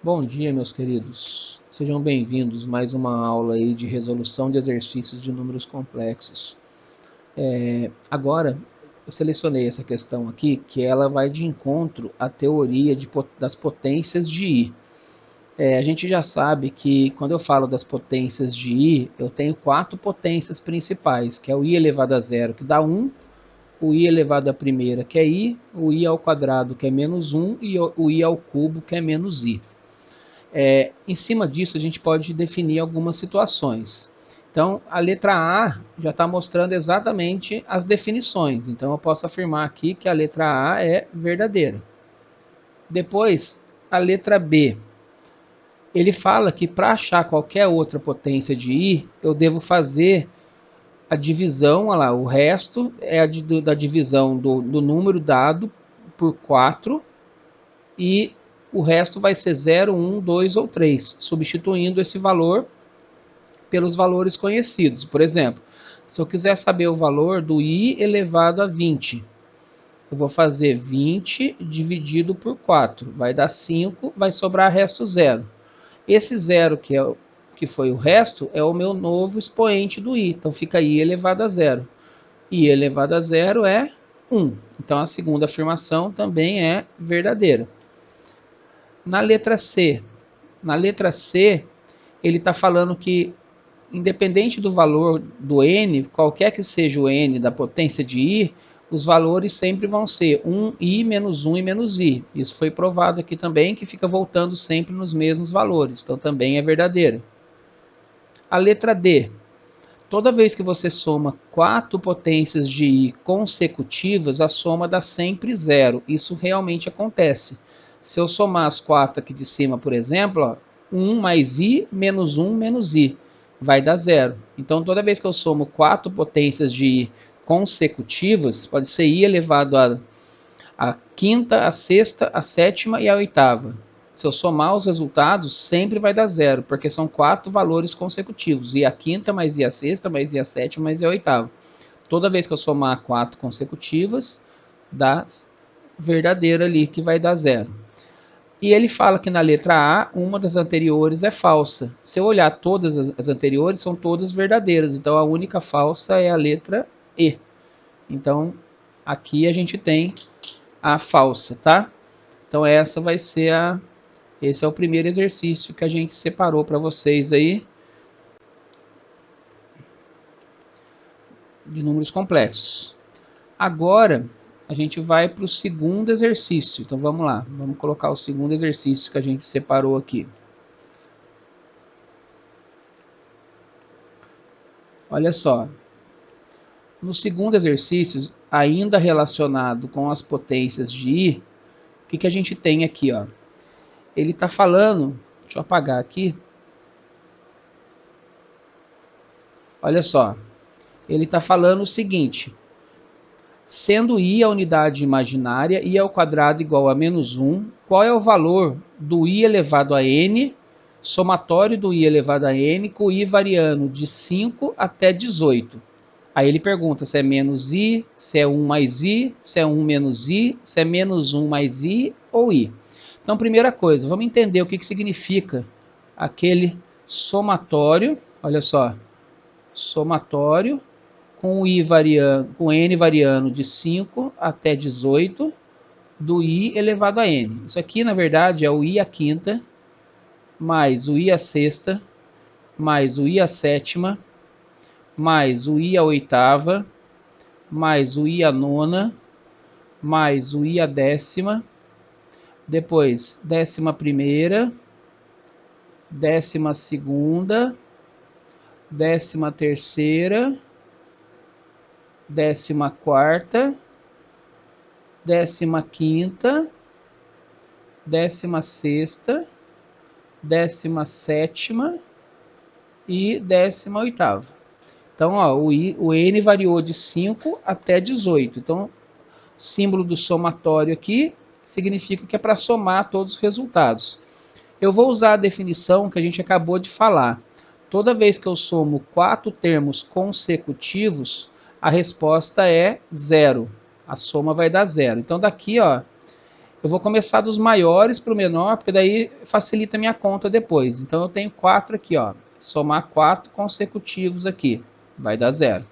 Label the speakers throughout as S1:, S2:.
S1: Bom dia, meus queridos. Sejam bem-vindos a mais uma aula aí de resolução de exercícios de números complexos. Agora, eu selecionei essa questão aqui, que ela vai de encontro à teoria das potências de I. A gente já sabe que quando eu falo das potências de I, eu tenho quatro potências principais, que é o I elevado a zero, que dá 1, o I elevado à primeira, que é I, o I ao quadrado, que é menos 1, e o I ao cubo, que é menos I. Em cima disso, a gente pode definir algumas situações. Então, a letra A já está mostrando exatamente as definições. Então, eu posso afirmar aqui que a letra A é verdadeira. Depois, a letra B. Ele fala que para achar qualquer outra potência de I, eu devo fazer a divisão, olha lá, o resto é da divisão do número dado por 4 e o resto vai ser 0, 1, 2 ou 3, substituindo esse valor pelos valores conhecidos. Por exemplo, se eu quiser saber o valor do I elevado a 20, eu vou fazer 20 dividido por 4, vai dar 5, vai sobrar resto 0. Esse 0 que foi o resto é o meu novo expoente do I, então fica I elevado a 0. I elevado a 0 é 1, então a segunda afirmação também é verdadeira. Na letra C, ele está falando que independente do valor do n, qualquer que seja o n da potência de i, os valores sempre vão ser 1i menos 1 e menos i. Isso foi provado aqui também, que fica voltando sempre nos mesmos valores, então também é verdadeiro. A letra D. Toda vez que você soma 4 potências de i consecutivas, a soma dá sempre zero. Isso realmente acontece. Se eu somar as 4 aqui de cima, por exemplo, ó, 1 mais i menos 1 menos i, vai dar zero. Então, toda vez que eu somo 4 potências de i consecutivas, pode ser i elevado a quinta, a sexta, a sétima e a oitava. Se eu somar os resultados, sempre vai dar zero, porque são 4 valores consecutivos. I a quinta, mais I a sexta, mais I a sétima, mais I a oitava. Toda vez que eu somar 4 consecutivas, dá verdadeiro ali, que vai dar zero. E ele fala que na letra A, uma das anteriores é falsa. Se eu olhar todas as anteriores, são todas verdadeiras. Então, a única falsa é a letra E. Então, aqui a gente tem a falsa, tá? Então, esse é o primeiro exercício que a gente separou para vocês aí de números complexos. Agora, a gente vai para o segundo exercício. Então, vamos lá. Vamos colocar o segundo exercício que a gente separou aqui. Olha só. No segundo exercício, ainda relacionado com as potências de I, o que a gente tem aqui? Ó? Ele está falando, deixa eu apagar aqui. Olha só, ele está falando o seguinte: sendo I a unidade imaginária, I ao quadrado igual a menos 1, qual é o valor do I elevado a n, somatório do I elevado a n, com I variando de 5 até 18? Aí ele pergunta se é menos I, se é 1 mais I, se é 1 menos I, se é menos 1 mais I ou I. Então, primeira coisa, vamos entender o que significa aquele somatório. Olha só, somatório com, I variando, com N variando de 5 até 18 do I elevado a N. Isso aqui, na verdade, é o I à quinta, mais o I à sexta, mais o I à sétima, mais o I à oitava, mais o I à nona, mais o I à décima, depois 11ª, 12ª, 13ª, 14ª, 15ª, 16ª, 17ª e 18ª. Então, ó, o N variou de 5 até 18. Então, símbolo do somatório aqui significa que é para somar todos os resultados. Eu vou usar a definição que a gente acabou de falar. Toda vez que eu somo 4 termos consecutivos, a resposta é zero. A soma vai dar zero. Então, daqui, ó, Eu vou começar dos maiores para o menor, porque daí facilita a minha conta depois. Então eu tenho 4 aqui, ó. Somar 4 consecutivos aqui, vai dar 0.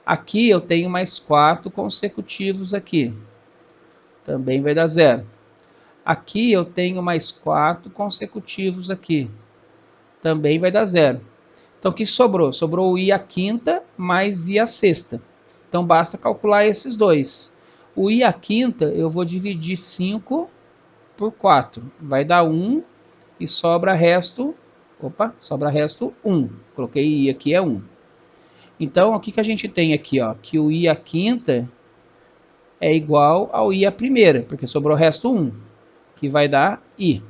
S1: Aqui eu tenho mais 4 consecutivos aqui, também vai dar 0. Aqui eu tenho mais 4 consecutivos aqui, também vai dar 0. Então o que sobrou? Sobrou o i à quinta mais i à sexta. Então basta calcular esses dois. O i à quinta eu vou dividir 5 por 4. Vai dar 1 e sobra resto, sobra resto 1. Coloquei i aqui, é 1. Então, o que a gente tem aqui? Ó, que o i à quinta é igual ao i à primeira, porque sobrou resto 1, que vai dar i.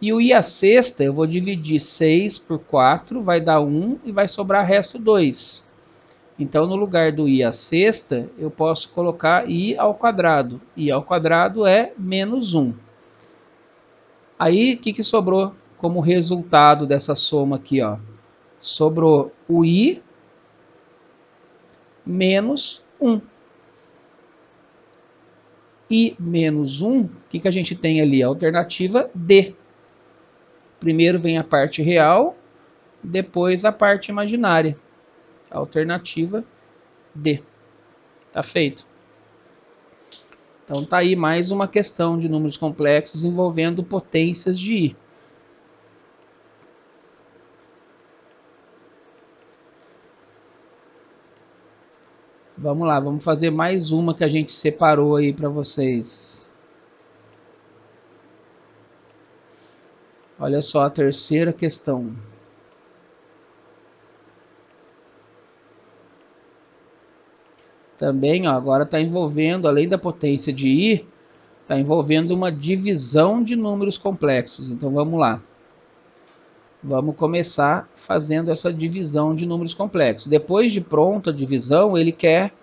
S1: E o i à sexta, eu vou dividir 6 por 4, vai dar 1 e vai sobrar resto 2. Então, no lugar do i à sexta, eu posso colocar i ao quadrado. I ao quadrado é menos 1. Aí, o que sobrou como resultado dessa soma aqui? Ó? Sobrou o i menos 1. I menos 1, o que a gente tem ali? A alternativa D. Primeiro vem a parte real, depois a parte imaginária. A alternativa D. Tá feito. Então tá aí mais uma questão de números complexos envolvendo potências de I. Vamos lá, vamos fazer mais uma que a gente separou aí para vocês. Olha só a terceira questão. Também, ó, agora está envolvendo, além da potência de I, está envolvendo uma divisão de números complexos. Então vamos lá. Vamos começar fazendo essa divisão de números complexos. Depois de pronta a divisão, ele quer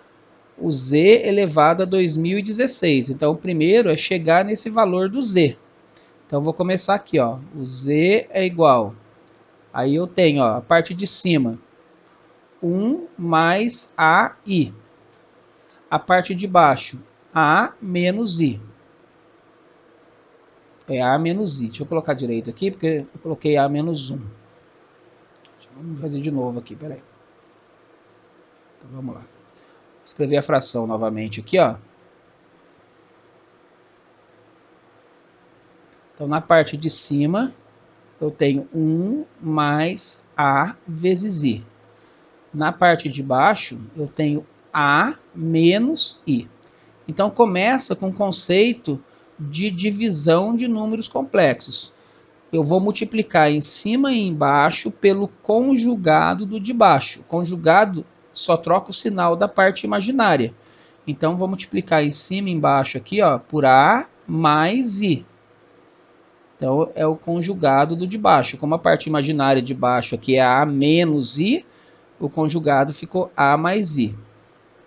S1: o z elevado a 2016. Então o primeiro é chegar nesse valor do z. Então vou começar aqui, ó. O z é igual. Aí eu tenho, ó, a parte de cima, 1 mais ai. A parte de baixo, a menos i. É a menos i. Deixa eu colocar direito aqui, porque eu coloquei a menos 1. Vamos fazer de novo aqui, peraí. Então vamos lá. Vou escrever a fração novamente aqui, ó. Então na parte de cima, eu tenho 1 mais a vezes i. Na parte de baixo, eu tenho a menos i. Então começa com o conceito de divisão de números complexos. Eu vou multiplicar em cima e embaixo pelo conjugado do de baixo. O conjugado só troca o sinal da parte imaginária. Então vou multiplicar em cima e embaixo aqui, ó, por a mais i. Então é o conjugado do de baixo. Como a parte imaginária de baixo aqui é a menos i, o conjugado ficou a mais i.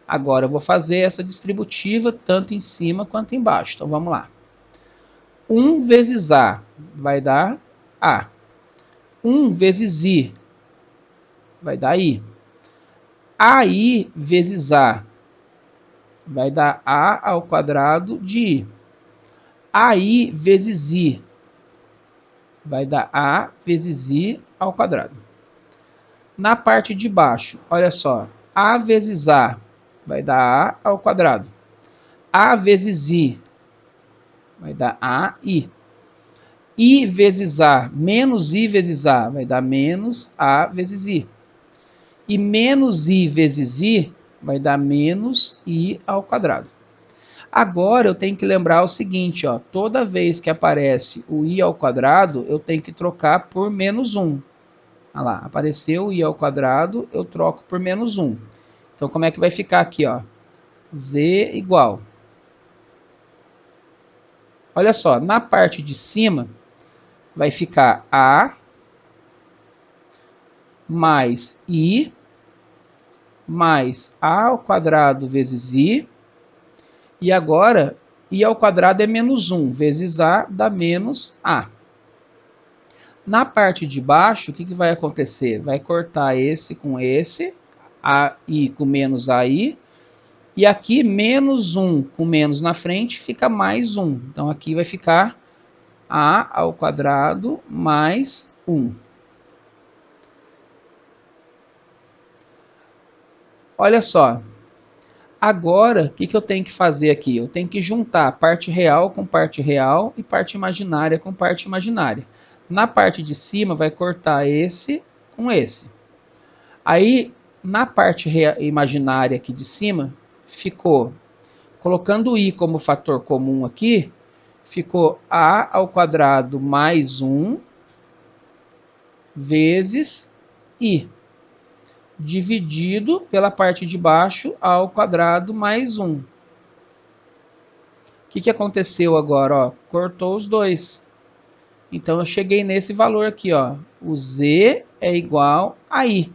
S1: Agora eu vou fazer essa distributiva tanto em cima quanto embaixo. Então vamos lá. 1 vezes a vai dar a. 1 vezes i vai dar i. AI vezes a vai dar a ao quadrado de i. AI vezes i vai dar a vezes i ao quadrado. Na parte de baixo, olha só, a vezes a vai dar a ao quadrado. A vezes i vai dar ai. I vezes a menos i vezes a vai dar menos a vezes i. E menos i vezes i vai dar menos i ao quadrado. Agora eu tenho que lembrar o seguinte, ó, toda vez que aparece o i ao quadrado, eu tenho que trocar por menos 1. Olha lá, apareceu o i ao quadrado, eu troco por menos 1. Então como é que vai ficar aqui, ó? Z igual. Olha só, na parte de cima vai ficar a mais i mais a ao quadrado vezes i. E agora, i ao quadrado é menos 1, vezes a dá menos a. Na parte de baixo, o que vai acontecer? Vai cortar esse com esse, ai com menos ai, E aqui, menos 1 com menos na frente, fica mais 1. Então, aqui vai ficar a ao quadrado mais 1. Olha só. Agora, o que eu tenho que fazer aqui? Eu tenho que juntar parte real com parte real e parte imaginária com parte imaginária. Na parte de cima, vai cortar esse com esse. Aí, na parte imaginária aqui de cima, ficou, colocando o i como fator comum aqui, ficou a ao quadrado mais 1 vezes i, dividido pela parte de baixo a ao quadrado mais 1. O que aconteceu agora? Ó, cortou os dois. Então, eu cheguei nesse valor aqui. Ó. O z é igual a i.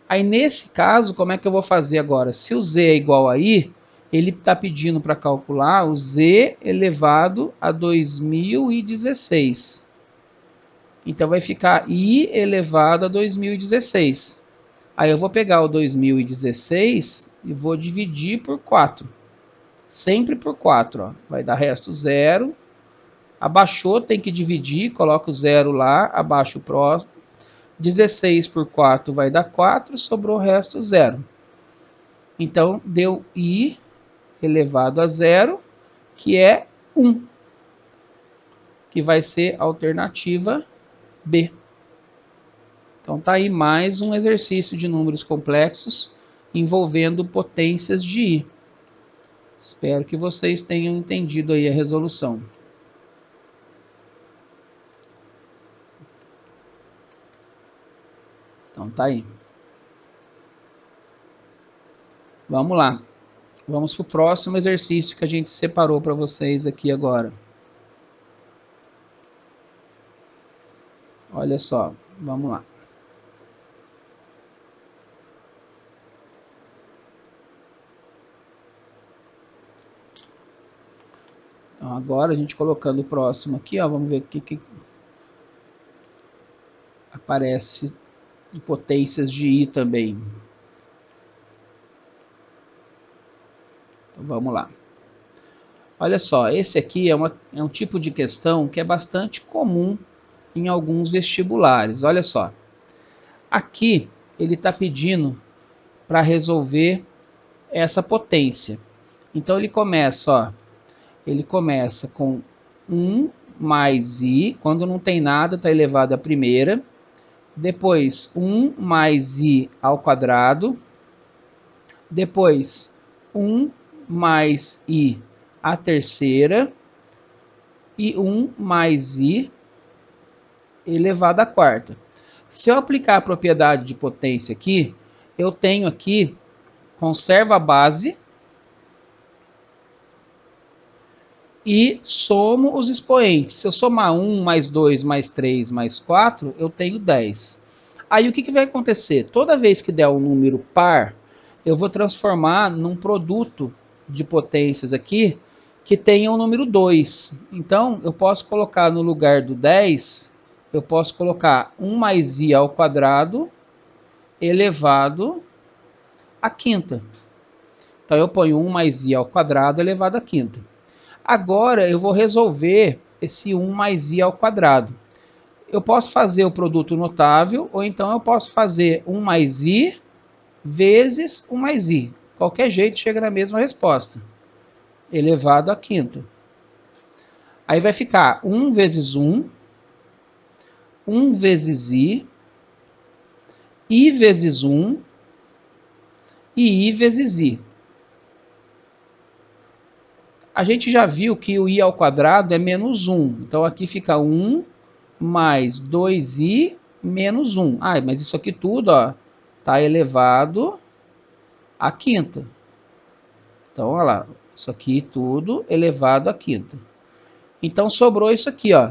S1: Aí, nesse caso, como é que eu vou fazer agora? Se o z é igual a i, ele está pedindo para calcular o z elevado a 2016. Então, vai ficar i elevado a 2016. Aí, eu vou pegar o 2016 e vou dividir por 4. Sempre por 4. Ó. Vai dar resto 0. Abaixou, tem que dividir. Coloca o 0 lá, abaixa o próximo. 16 por 4 vai dar 4, sobrou o resto 0. Então, deu i elevado a 0, que é 1, que vai ser a alternativa B. Então, tá aí mais um exercício de números complexos envolvendo potências de i. Espero que vocês tenham entendido aí a resolução. Então, tá aí. Vamos lá. Vamos para o próximo exercício que a gente separou para vocês aqui agora. Olha só, vamos lá. Então, agora a gente colocando o próximo aqui, ó, vamos ver o que aparece de potências de i também. Então, vamos lá. Olha só, esse aqui é um tipo de questão que é bastante comum em alguns vestibulares. Olha só. Aqui ele está pedindo para resolver essa potência. Então ele começa, ó, ele começa com 1 mais i, quando não tem nada, está elevado à primeira. Depois 1 mais i ao quadrado. Depois 1 mais i à terceira. E 1 mais i elevado à quarta. Se eu aplicar a propriedade de potência aqui, eu tenho aqui, conserva a base e somo os expoentes. Se eu somar 1, mais 2, mais 3, mais 4, eu tenho 10. Aí o que vai acontecer? Toda vez que der um número par, eu vou transformar num produto de potências aqui que tenha o número 2. Então, eu posso colocar no lugar do 10, eu posso colocar 1 mais i ao quadrado elevado à quinta. Então, eu ponho 1 mais i ao quadrado elevado à quinta. Agora, eu vou resolver esse 1 mais i ao quadrado. Eu posso fazer o produto notável, ou então eu posso fazer 1 mais i vezes 1 mais i. Qualquer jeito chega na mesma resposta. Elevado à quinta. Aí vai ficar 1 vezes 1, 1 vezes i vezes 1 e i vezes i. A gente já viu que o i ao quadrado é menos 1. Então aqui fica 1 mais 2i menos 1. Ah, mas isso aqui tudo está elevado à quinta. Então, olha lá. Isso aqui tudo elevado à quinta. Então, sobrou isso aqui, ó.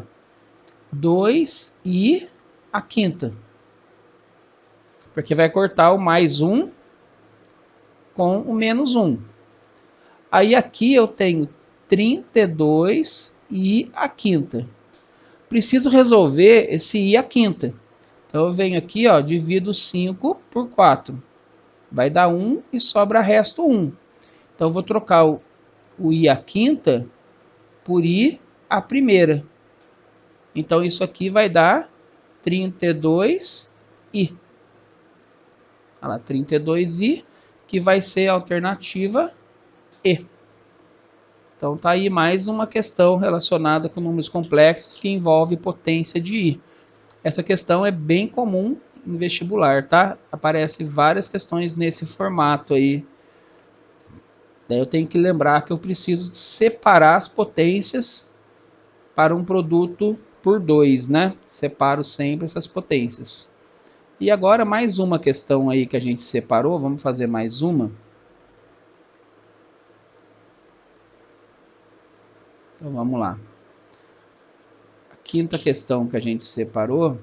S1: 2i à quinta. Porque vai cortar o mais 1 com o menos 1. Aí aqui eu tenho 32i à quinta. Preciso resolver esse i à quinta. Então eu venho aqui, ó, divido 5 por 4. vai dar 1 e sobra resto 1. Então, eu vou trocar o I à quinta por I à primeira. Então, isso aqui vai dar 32i. Olha lá, 32i, que vai ser a alternativa E. Então, tá aí mais uma questão relacionada com números complexos que envolve potência de I. Essa questão é bem comum em vestibular, tá? Aparece várias questões nesse formato aí. Daí eu tenho que lembrar que eu preciso separar as potências para um produto por 2, né? Separo sempre essas potências. E agora mais uma questão aí que a gente separou, vamos fazer mais uma. Então vamos lá. A quinta questão que a gente separou.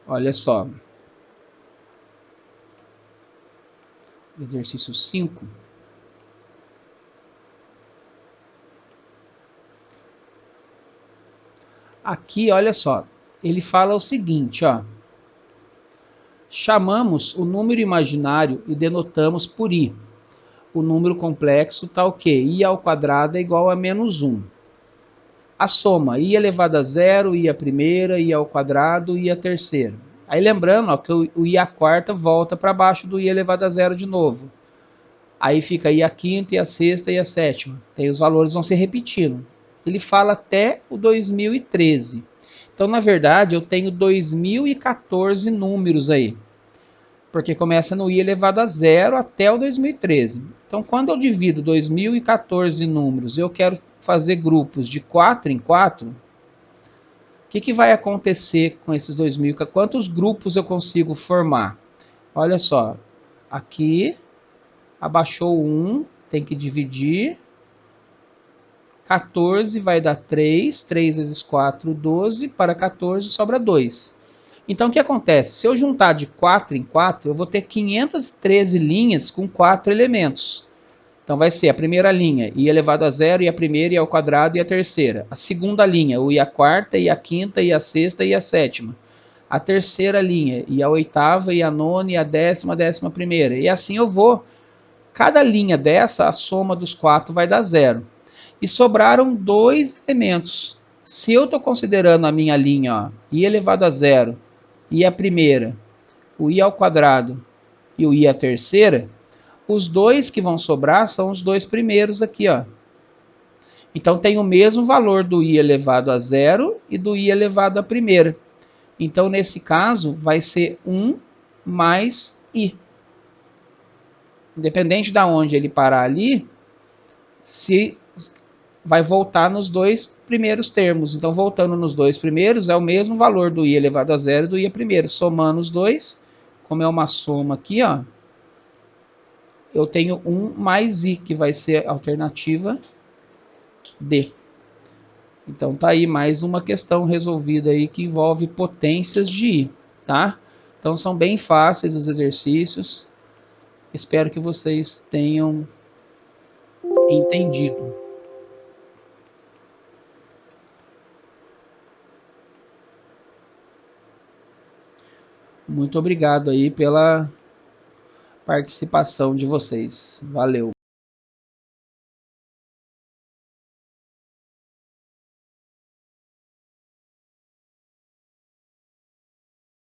S1: Olha só. Exercício 5. Aqui, olha só. Ele fala o seguinte, ó. Chamamos o número imaginário e denotamos por i. O número complexo está o quê? I ao quadrado é igual a menos 1. A soma, i elevado a zero, i a primeira, i ao quadrado, i a terceira. Aí lembrando ó, que o i a quarta volta para baixo do i elevado a zero de novo. Aí fica i a quinta, i a sexta e a sétima. Aí os valores vão se repetindo. Ele fala até o 2013. Então, na verdade, eu tenho 2014 números aí. Porque começa no i elevado a zero até o 2013. Então, quando eu divido 2014 números e eu quero fazer grupos de 4 em 4, o que vai acontecer com esses 2000? Quantos grupos eu consigo formar? Olha só, aqui abaixou 1, tem que dividir. 14 vai dar 3, 3 vezes 4, 12, para 14 sobra 2. Então, o que acontece? Se eu juntar de 4 em 4, eu vou ter 513 linhas com 4 elementos. Então, vai ser a primeira linha, i elevado a zero, i a primeira, i ao quadrado e a terceira. A segunda linha, o i a quarta, i a quinta, i a sexta e a sétima. A terceira linha, i a oitava, i a nona, i a décima primeira. E assim eu vou. Cada linha dessa, a soma dos 4 vai dar 0. E sobraram 2 elementos. Se eu estou considerando a minha linha ó, i elevado a zero, i a primeira, o i ao quadrado e o i a terceira, os dois que vão sobrar são os dois primeiros aqui. Ó. Então tem o mesmo valor do i elevado a zero e do i elevado à primeira. Então nesse caso vai ser 1 mais i. Independente de onde ele parar ali, se vai voltar nos dois primeiros termos. Então, voltando nos dois primeiros, é o mesmo valor do i elevado a zero e do i a primeiro. Somando os dois, como é uma soma aqui, ó, eu tenho 1 mais i, que vai ser a alternativa D. Então, tá aí mais uma questão resolvida aí que envolve potências de i, tá? Então, são bem fáceis os exercícios. Espero que vocês tenham entendido. Muito obrigado aí pela participação de vocês. Valeu!